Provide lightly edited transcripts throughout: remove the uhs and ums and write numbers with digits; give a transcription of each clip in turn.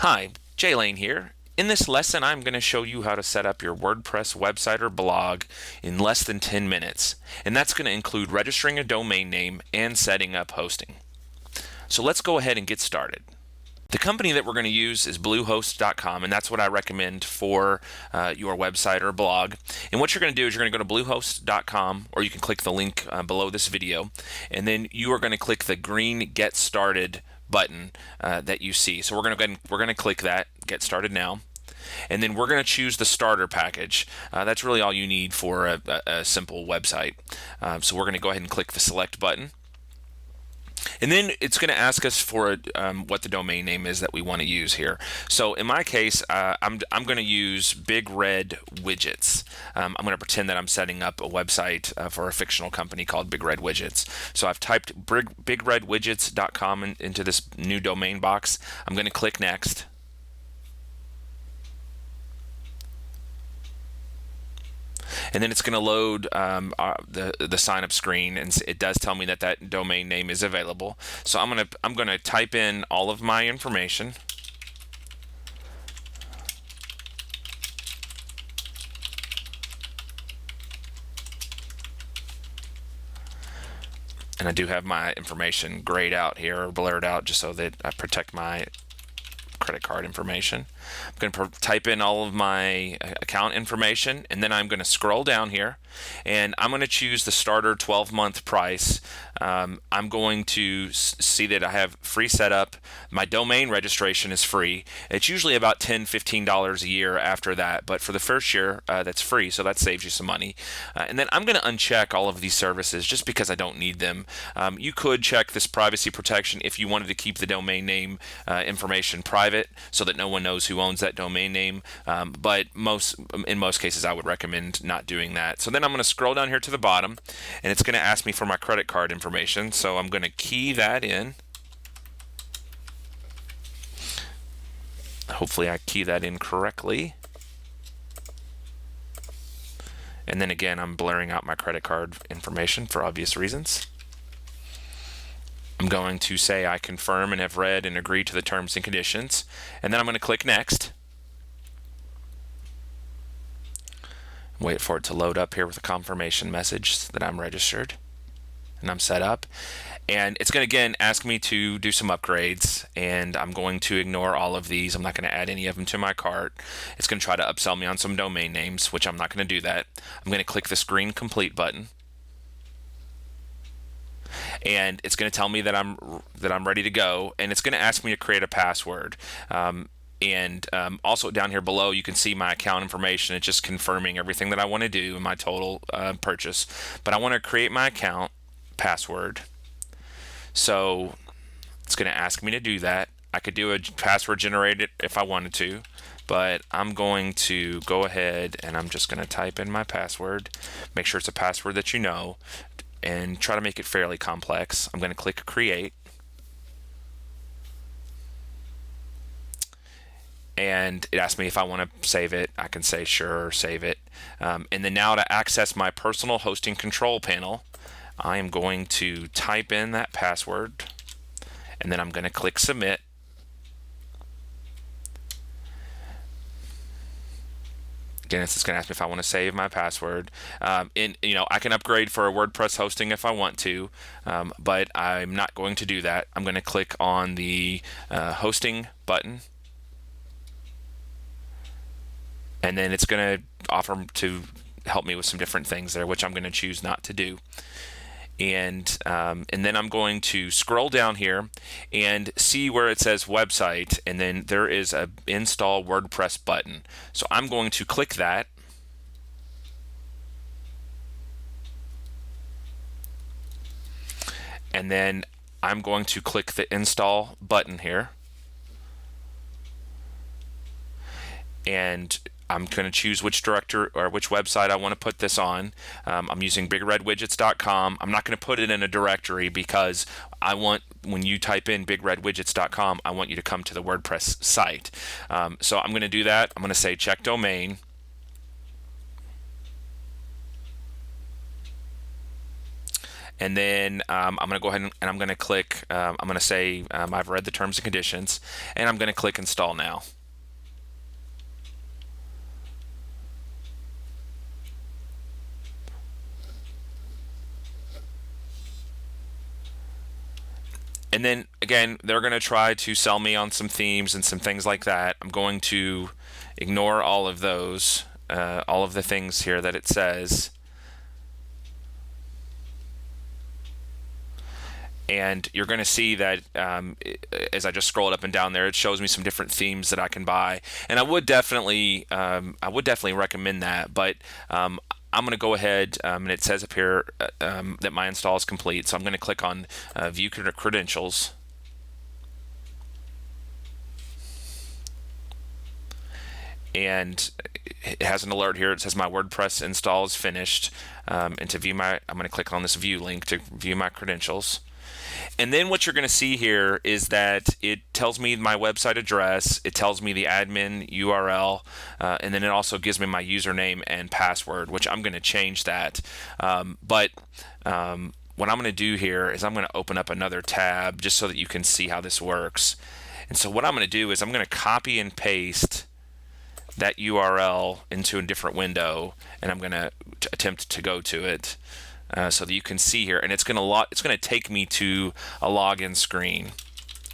Hi, Jay Lane here. In this lesson, I'm going to show you how to set up your WordPress website or blog in less than 10 minutes. And that's going to include registering a domain name and setting up hosting. So let's go ahead and get started. The company that we're going to use is bluehost.com, and that's what I recommend for your website or blog. And what you're going to do is you're going to go to bluehost.com, or you can click the link below this video, and then you are going to click the green Get Started button that you see. So we're going to click that, Get Started Now. And then we're going to choose the starter package. That's really all you need for a simple website. So we're going to go ahead and click the select button. And then it's going to ask us for what the domain name is that we want to use here. So in my case, I'm going to use Big Red Widgets. I'm going to pretend that I'm setting up a website for a fictional company called Big Red Widgets. So I've typed bigredwidgets.com into this new domain box. I'm going to click Next. And then it's going to load the sign up screen, and it does tell me that that domain name is available. So I'm going to type in all of my information. And I do have my information grayed out here, or blurred out, just so that I protect my credit card information. I'm going to type in all of my account information, and then I'm going to scroll down here, and I'm going to choose the starter 12-month price. I'm going to see that I have free setup. My domain registration is free. It's usually about $10-15 a year after that, but for the first year, that's free, so that saves you some money. And then I'm going to uncheck all of these services just because I don't need them. You could check this privacy protection if you wanted to keep the domain name information private so that no one knows who owns that domain name, but in most cases I would recommend not doing that. So then I'm going to scroll down here to the bottom, and it's going to ask me for my credit card information, so I'm going to key that in. Hopefully I key that in correctly. And then again, I'm blurring out my credit card information for obvious reasons. I'm going to say I confirm and have read and agree to the terms and conditions, and then I'm going to click Next. Wait for it to load up here with a confirmation message that I'm registered and I'm set up. And it's going to again ask me to do some upgrades, and I'm going to ignore all of these. I'm not going to add any of them to my cart. It's going to try to upsell me on some domain names, which I'm not going to do that. I'm going to click this green Complete button, and it's going to tell me that I'm ready to go, and it's going to ask me to create a password. Also down here below, you can see my account information. It's just confirming everything that I want to do in my total purchase. But I want to create my account password. So it's going to ask me to do that. I could do a password generated if I wanted to, but I'm going to go ahead and I'm just going to type in my password. Make sure it's a password that you know, and try to make it fairly complex. I'm going to click Create. And it asks me if I want to save it. I can say sure, save it. And then now to access my personal hosting control panel, I am going to type in that password, and then I'm going to click Submit. Again, it's just going to ask me if I want to save my password. I can upgrade for a WordPress hosting if I want to, but I'm not going to do that. I'm going to click on the hosting button, and then it's going to offer to help me with some different things there, which I'm going to choose not to do. And then I'm going to scroll down here and see where it says website, and then there is a install WordPress button. So I'm going to click that. And then I'm going to click the install button here. And I'm going to choose which directory or which website I want to put this on. I'm using bigredwidgets.com. I'm not going to put it in a directory because when you type in bigredwidgets.com, I want you to come to the WordPress site. So I'm going to do that. I'm going to say check domain. And then I'm going to go ahead and I'm going to click, I'm going to say I've read the terms and conditions, and I'm going to click install now. And then again, they're going to try to sell me on some themes and some things like that. I'm going to ignore all of those, all of the things here that it says. And you're going to see that as I just scroll it up and down there, it shows me some different themes that I can buy. And I would definitely recommend that. But I'm going to go ahead, and it says up here that my install is complete. So I'm going to click on View Credentials. And it has an alert here. It says my WordPress install is finished. And to view I'm going to click on this view link to view my credentials. And then what you're going to see here is that it tells me my website address, it tells me the admin URL, and then it also gives me my username and password, which I'm going to change that. But what I'm going to do here is I'm going to open up another tab just so that you can see how this works. And so what I'm going to do is I'm going to copy and paste that URL into a different window, and I'm going to attempt to go to it. So that you can see here, and it's going to take me to a login screen.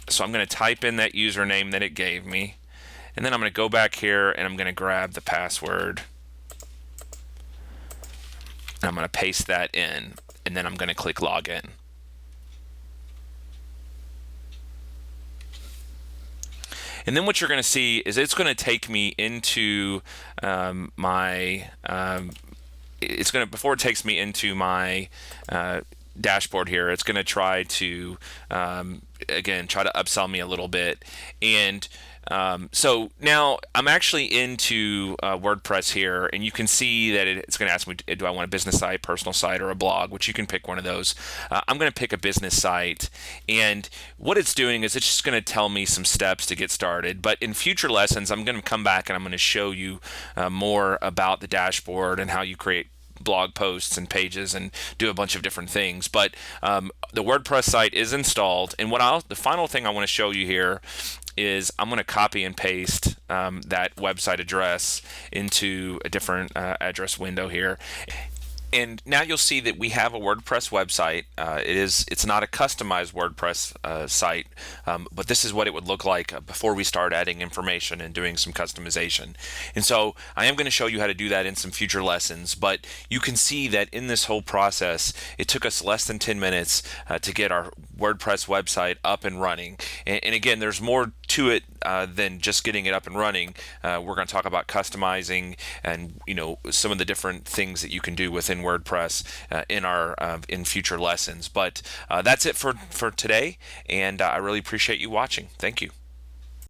So I'm going to type in that username that it gave me, and then I'm going to go back here and I'm going to grab the password, and I'm going to paste that in, and then I'm going to click login. And then what you're going to see is it's going to take me into before it takes me into my dashboard here, it's going to try to again try to upsell me a little bit. And so now I'm actually into WordPress here, and you can see that it's going to ask me, do I want a business site, personal site, or a blog, which you can pick one of those. I'm going to pick a business site, and what it's doing is it's just going to tell me some steps to get started. But in future lessons, I'm going to come back and I'm going to show you more about the dashboard and how you create blog posts and pages and do a bunch of different things. But the WordPress site is installed, and the final thing I want to show you here is I'm going to copy and paste that website address into a different address window here. And now you'll see that we have a WordPress website. It's not a customized WordPress site, but this is what it would look like before we start adding information and doing some customization. And so I am going to show you how to do that in some future lessons, but you can see that in this whole process, it took us less than 10 minutes to get our WordPress website up and running. And again, there's more to it than just getting it up and running. We're going to talk about customizing and some of the different things that you can do within WordPress in future lessons. But that's it for today, and I really appreciate you watching. Thank you.